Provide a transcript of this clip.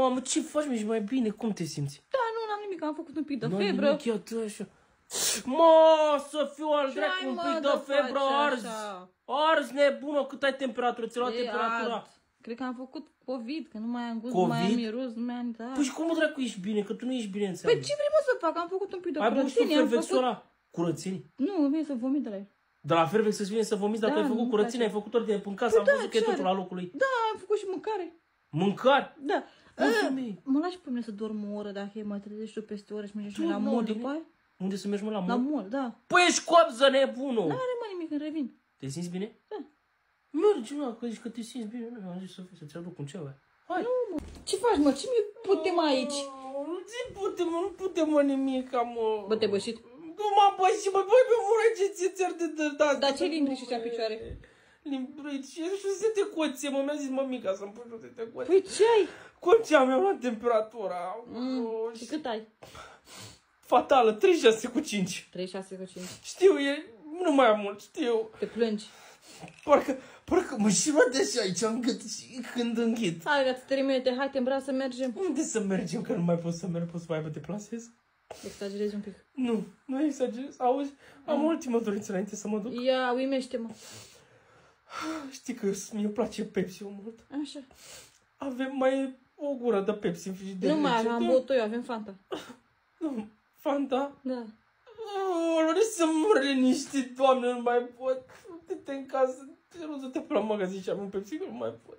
Mamă, ce faci, mi-ești mai bine? Cum te simți? Da, nu, n-am nimic, am făcut un pic de N-ai febră. nimic, iată așa. Mă, să fiu al dracu, un pic de febră, ars. Ars, nebună, cât ai temperatură? Ți-ai luat temperatura? Cred că am făcut COVID, că nu mai am gust, nu mai am miros, nu mai am... Da. Păi și cum dracu ești bine? Că tu nu ești bine înseamnă. Păi ce vrei să fac? Am făcut un pic de curățenie. Ai băut Fervexul ăla? Curățenie? Nu, vine să vomit de la el. De la Fervex să-ți vine să vomiți, dar tu ai făcut curățenie, ai făcut ordine în casă, am văzut că e totul la locul lui. Da, am făcut și mâncare. Mâncare? Da. Mă lași pe mine să dorm o oră dacă e, mai trezești tu peste o oră și mergi la mall după aia? Unde să mergi, mă, la mall? La mall, da. Păi ești copză, nebunul! N-are, mă, nimic, îmi revin. Te simți bine? Da. Mergi, mă, că zici că te simți bine, nu, am zis să-ți aduc un ceva. Hai! Nu, mă. Ce faci, mă? Ce mi putem aici? Nu putem, mă, nimica, mă. Bă, te-ai bășit? Nu m-am bășit, mă, băi, pe mură, ce ți-ar de dădat. Dar ce limbi și în picioare? Limbrici, și să te coțe, mă, mi-a zis mămica să-mi pui să te coțe. Păi ce ai? Coțea mi-a luat temperatura. Și cât ai? Fatală, 36,5. 36,5. Știu, e, nu mai am mult, știu. Te plângi. Parcă mă și văd așa aici în gât și când înghit. Hai, gata, 3 minute, hai, te îmbrac să mergem. Unde să mergem, că nu mai pot să merg, pot să mai mă deplasez? Exagerezi un pic. Nu exagerez, auzi, am o ultimă dorință înainte să mă duc. Ia, uimește-mă. Știi că mie îmi place Pepsi-ul mult. Așa. Avem mai o gură de Pepsi în frigider. Nu mai avem, am băut eu, avem Fanta. Nu, Fanta? Da. Lori să mă liniștit, Doamne, nu mai pot. Uite-te în casă, te rog să te pe la magazin și am un Pepsi, nu mai pot.